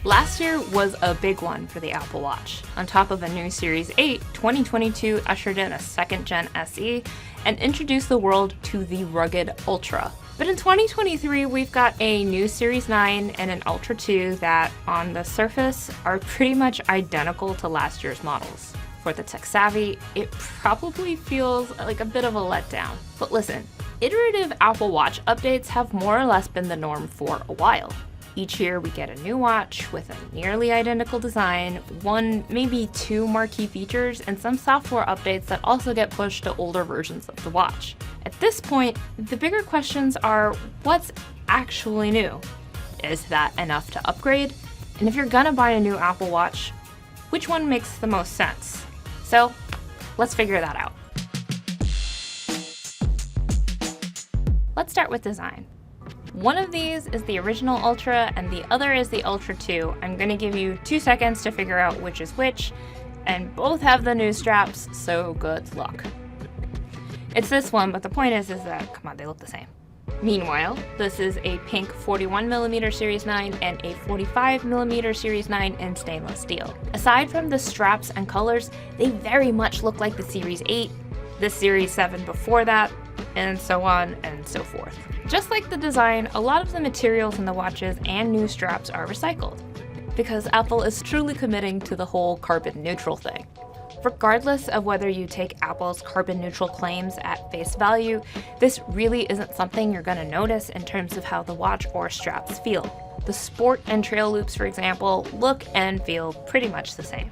Last year was a big one for the Apple Watch. On top of a new Series 8, 2022 ushered in a second-gen SE and introduced the world to the rugged Ultra. But in 2023, we've got a new Series 9 and an Ultra 2 that, on the surface, are pretty much identical to last year's models. For the tech-savvy, it probably feels like a bit of a letdown. But listen, iterative Apple Watch updates have more or less been the norm for a while. Each year we get a new watch with a nearly identical design, one, maybe two marquee features, and some software updates that also get pushed to older versions of the watch. At this point, the bigger questions are, what's actually new? Is that enough to upgrade? And if you're gonna buy a new Apple Watch, which one makes the most sense? So, let's figure that out. Let's start with design. One of these is the original Ultra and the other is the Ultra 2. I'm gonna give you 2 seconds to figure out which is which, and both have the new straps, so good luck. It's this one, but the point is that, come on, they look the same. Meanwhile, this is a pink 41mm Series 9 and a 45mm Series 9 in stainless steel. Aside from the straps and colors, they very much look like the Series 8, the Series 7 before that, and so on and so forth. Just like the design, a lot of the materials in the watches and new straps are recycled, because Apple is truly committing to the whole carbon neutral thing. Regardless of whether you take Apple's carbon neutral claims at face value, this really isn't something you're going to notice in terms of how the watch or straps feel. The sport and trail loops, for example, look and feel pretty much the same.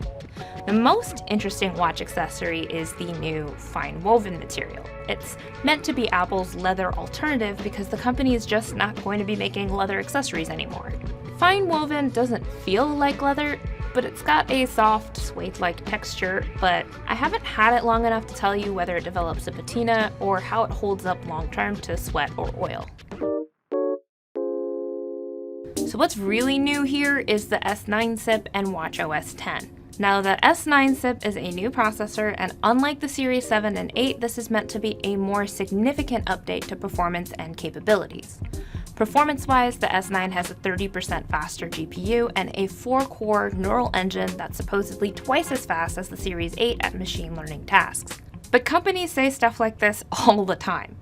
The most interesting watch accessory is the new fine woven material. It's meant to be Apple's leather alternative because the company is just not going to be making leather accessories anymore. Fine woven doesn't feel like leather, but it's got a soft, suede-like texture, but I haven't had it long enough to tell you whether it develops a patina or how it holds up long-term to sweat or oil. So what's really new here is the S9 SIP and watchOS 10. Now, the S9 SIP is a new processor, and unlike the Series 7 and 8, this is meant to be a more significant update to performance and capabilities. Performance-wise, the S9 has a 30% faster GPU and a 4-core neural engine that's supposedly twice as fast as the Series 8 at machine learning tasks. But companies say stuff like this all the time.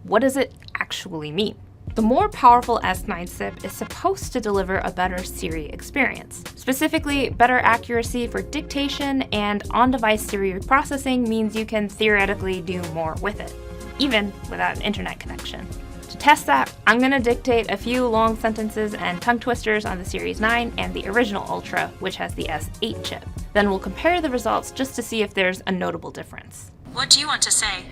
What does it actually mean? The more powerful S9 SIP is supposed to deliver a better Siri experience. Specifically, better accuracy for dictation and on-device Siri processing means you can theoretically do more with it, even without an internet connection. To test that, I'm going to dictate a few long sentences and tongue twisters on the Series 9 and the original Ultra, which has the S8 chip. Then we'll compare the results just to see if there's a notable difference. What do you want to say?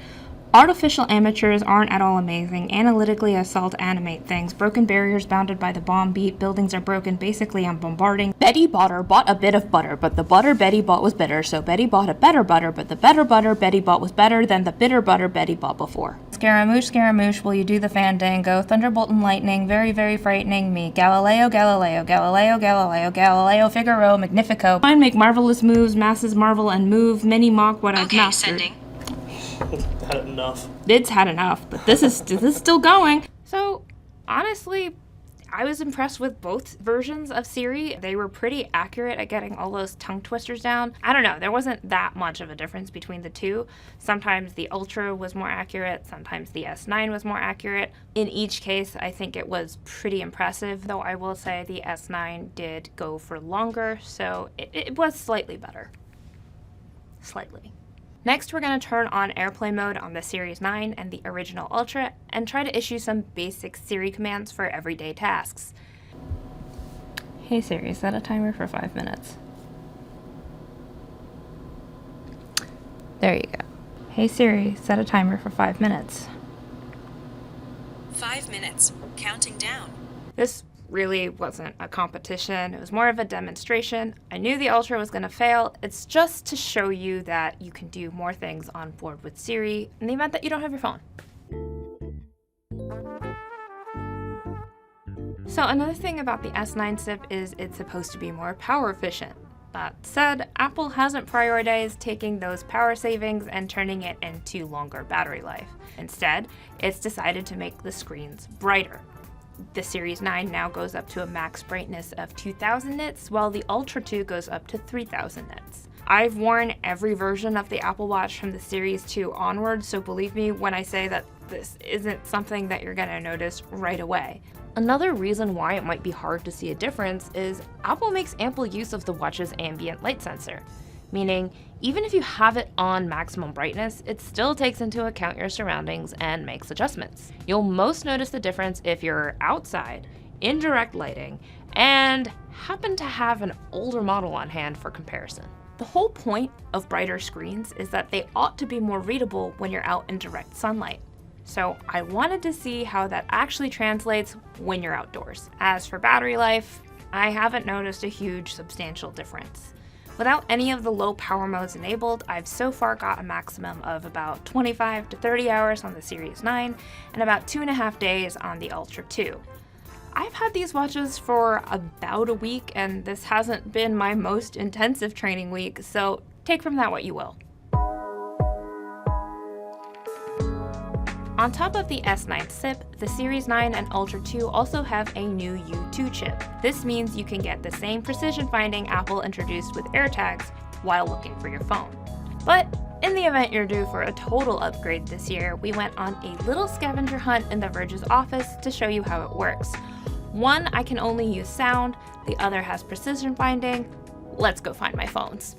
Artificial amateurs aren't at all amazing. Analytically, I saw to animate things. Broken barriers bounded by the bomb beat. Buildings are broken. Basically, I'm bombarding. Betty Botter bought a bit of butter, but the butter Betty bought was bitter. So Betty bought a better butter, but the better butter Betty bought was better than the bitter butter Betty bought before. Scaramouche, will you do the fandango? Thunderbolt and lightning, very, very frightening me. Galileo, Figaro, Magnifico. Fine, make marvelous moves. Masses marvel and move. Many mock what I've mastered. Sending. Had enough. It's had enough, but this is still going. So honestly, I was impressed with both versions of Siri. They were pretty accurate at getting all those tongue twisters down. I don't know, there wasn't that much of a difference between the two. Sometimes the Ultra was more accurate, sometimes the S9 was more accurate. In each case, I think it was pretty impressive, though I will say the S9 did go for longer, so it was slightly better. Slightly. Next, we're going to turn on airplane mode on the Series 9 and the original Ultra and try to issue some basic Siri commands for everyday tasks. Hey Siri, set a timer for 5 minutes. There you go. Hey Siri, set a timer for 5 minutes. 5 minutes. Counting down. This really wasn't a competition. It was more of a demonstration. I knew the Ultra was going to fail. It's just to show you that you can do more things on board with Siri in the event that you don't have your phone. So another thing about the S9 SIP is it's supposed to be more power efficient. That said, Apple hasn't prioritized taking those power savings and turning it into longer battery life. Instead, it's decided to make the screens brighter. The Series 9 now goes up to a max brightness of 2000 nits, while the Ultra 2 goes up to 3000 nits. I've worn every version of the Apple Watch from the Series 2 onward, so believe me when I say that this isn't something that you're gonna notice right away. Another reason why it might be hard to see a difference is Apple makes ample use of the watch's ambient light sensor, meaning even if you have it on maximum brightness, it still takes into account your surroundings and makes adjustments. You'll most notice the difference if you're outside, in direct lighting, and happen to have an older model on hand for comparison. The whole point of brighter screens is that they ought to be more readable when you're out in direct sunlight. So I wanted to see how that actually translates when you're outdoors. As for battery life, I haven't noticed a huge substantial difference. Without any of the low power modes enabled, I've so far got a maximum of about 25 to 30 hours on the Series 9 and about 2.5 days on the Ultra 2. I've had these watches for about a week, and this hasn't been my most intensive training week, so take from that what you will. On top of the S9 SIP, the Series 9 and Ultra 2 also have a new U2 chip. This means you can get the same precision finding Apple introduced with AirTags while looking for your phone. But in the event you're due for a total upgrade this year, we went on a little scavenger hunt in the Verge's office to show you how it works. One, I can only use sound, the other has precision finding. Let's go find my phones.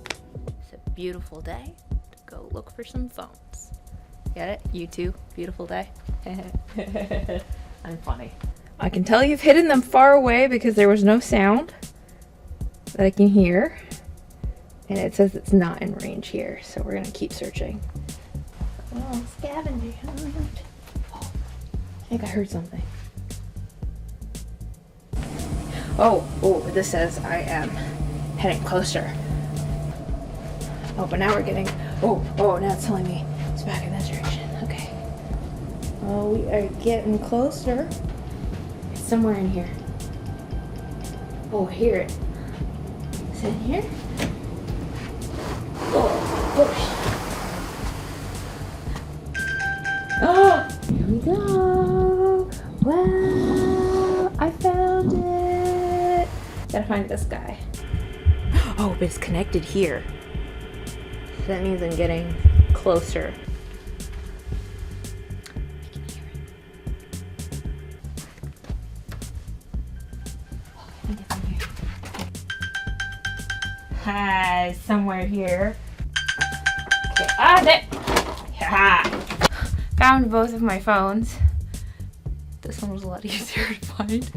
It's a beautiful day to go look for some phones. Get it? You too? Beautiful day? I'm funny. I can tell you've hidden them far away because there was no sound that I can hear. And it says it's not in range here, so we're gonna keep searching. Oh, scavenger hunt. Oh, I think I heard something. Oh, this says I am heading closer. Oh, but now we're getting, now it's telling me it's back in that direction. Okay. Oh, we are getting closer. It's somewhere in here. Oh, I hear it. Is it in here? Oh, here we go. Wow, I found it. Gotta find this guy. Oh, but it's connected here. So that means I'm getting closer. Hi, somewhere here. Okay, there. Yeah. Found both of my phones. This one was a lot easier to find.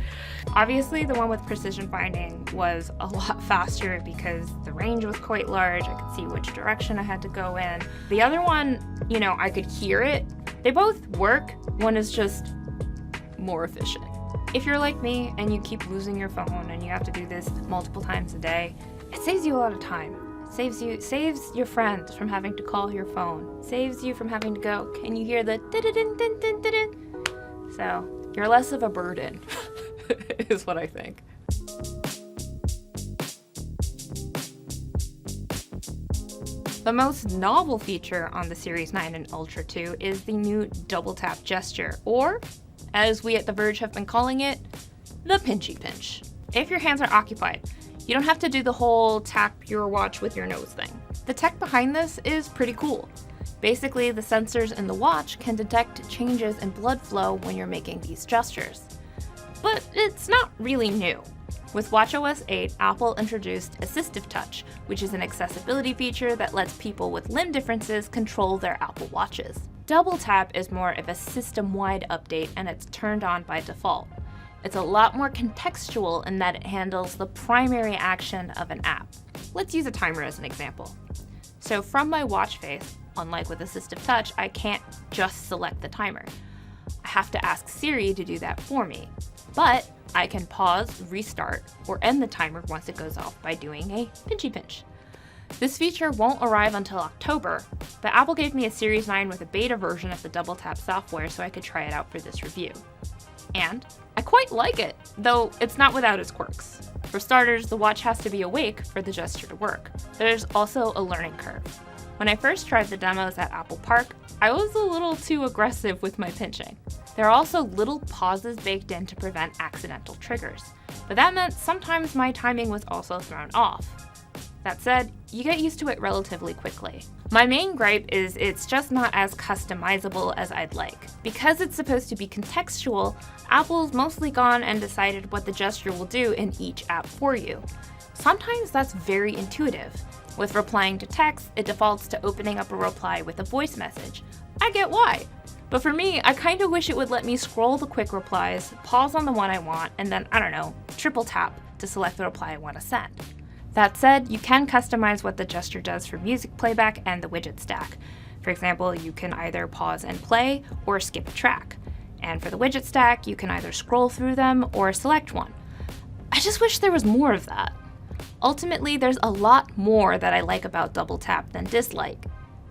Obviously, the one with precision finding was a lot faster because the range was quite large. I could see which direction I had to go in. The other one, I could hear it. They both work. One is just more efficient. If you're like me and you keep losing your phone and you have to do this multiple times a day, it saves you a lot of time. Saves your friends from having to call your phone. Saves you from having to go, can you hear the din-din-din-din-din-din? So you're less of a burden, is what I think. The most novel feature on the Series 9 and Ultra 2 is the new double tap gesture, or as we at The Verge have been calling it, the Pinchy pinch. If your hands are occupied, you don't have to do the whole tap your watch with your nose thing. The tech behind this is pretty cool. Basically, the sensors in the watch can detect changes in blood flow when you're making these gestures. But it's not really new. With watchOS 8, Apple introduced Assistive Touch, which is an accessibility feature that lets people with limb differences control their Apple Watches. Double Tap is more of a system-wide update, and it's turned on by default. It's a lot more contextual in that it handles the primary action of an app. Let's use a timer as an example. So from my watch face, unlike with Assistive Touch, I can't just select the timer. I have to ask Siri to do that for me. But I can pause, restart, or end the timer once it goes off by doing a Pinchy pinch. This feature won't arrive until October, but Apple gave me a Series 9 with a beta version of the Double Tap software so I could try it out for this review. And I quite like it, though it's not without its quirks. For starters, the watch has to be awake for the gesture to work. There's also a learning curve. When I first tried the demos at Apple Park, I was a little too aggressive with my pinching. There are also little pauses baked in to prevent accidental triggers, but that meant sometimes my timing was also thrown off. That said, you get used to it relatively quickly. My main gripe is it's just not as customizable as I'd like. Because it's supposed to be contextual, Apple's mostly gone and decided what the gesture will do in each app for you. Sometimes that's very intuitive. With replying to text, it defaults to opening up a reply with a voice message. I get why. But for me, I kind of wish it would let me scroll the quick replies, pause on the one I want, and then, triple tap to select the reply I want to send. That said, you can customize what the gesture does for music playback and the widget stack. For example, you can either pause and play or skip a track. And for the widget stack, you can either scroll through them or select one. I just wish there was more of that. Ultimately, there's a lot more that I like about double tap than dislike.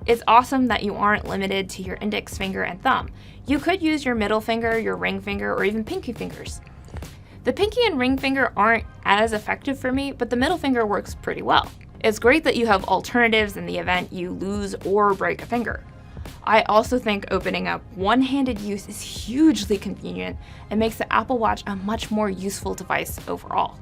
It's awesome that you aren't limited to your index finger and thumb. You could use your middle finger, your ring finger, or even pinky fingers. The pinky and ring finger aren't as effective for me, but the middle finger works pretty well. It's great that you have alternatives in the event you lose or break a finger. I also think opening up one-handed use is hugely convenient and makes the Apple Watch a much more useful device overall.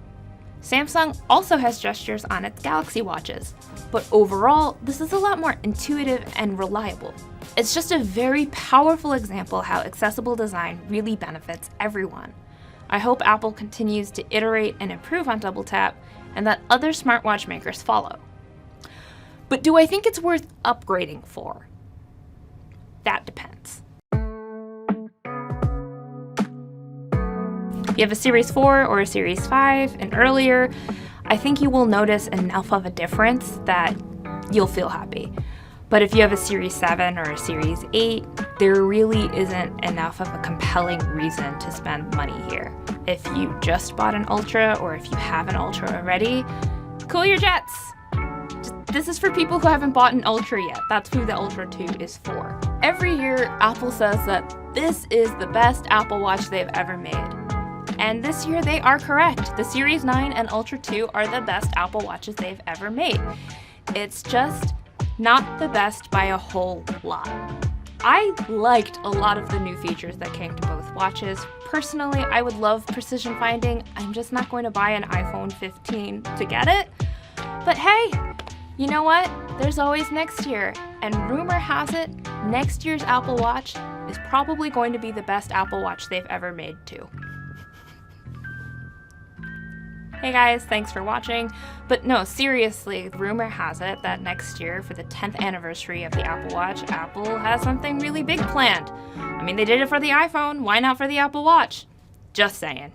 Samsung also has gestures on its Galaxy watches, but overall, this is a lot more intuitive and reliable. It's just a very powerful example how accessible design really benefits everyone. I hope Apple continues to iterate and improve on double tap and that other smartwatch makers follow. But do I think it's worth upgrading for? That depends. If you have a Series 4 or a Series 5 and earlier, I think you will notice enough of a difference that you'll feel happy. But if you have a Series 7 or a Series 8, there really isn't enough of a compelling reason to spend money here. If you just bought an Ultra or if you have an Ultra already, cool your jets! This is for people who haven't bought an Ultra yet. That's who the Ultra 2 is for. Every year, Apple says that this is the best Apple Watch they've ever made. And this year they are correct. The Series 9 and Ultra 2 are the best Apple Watches they've ever made. It's just not the best by a whole lot. I liked a lot of the new features that came to both watches. Personally, I would love precision finding. I'm just not going to buy an iPhone 15 to get it. But hey, you know what? There's always next year. And rumor has it, next year's Apple Watch is probably going to be the best Apple Watch they've ever made too. Hey guys, thanks for watching. But no, seriously, rumor has it that next year, for the 10th anniversary of the Apple Watch, Apple has something really big planned. I mean, they did it for the iPhone, why not for the Apple Watch? Just saying.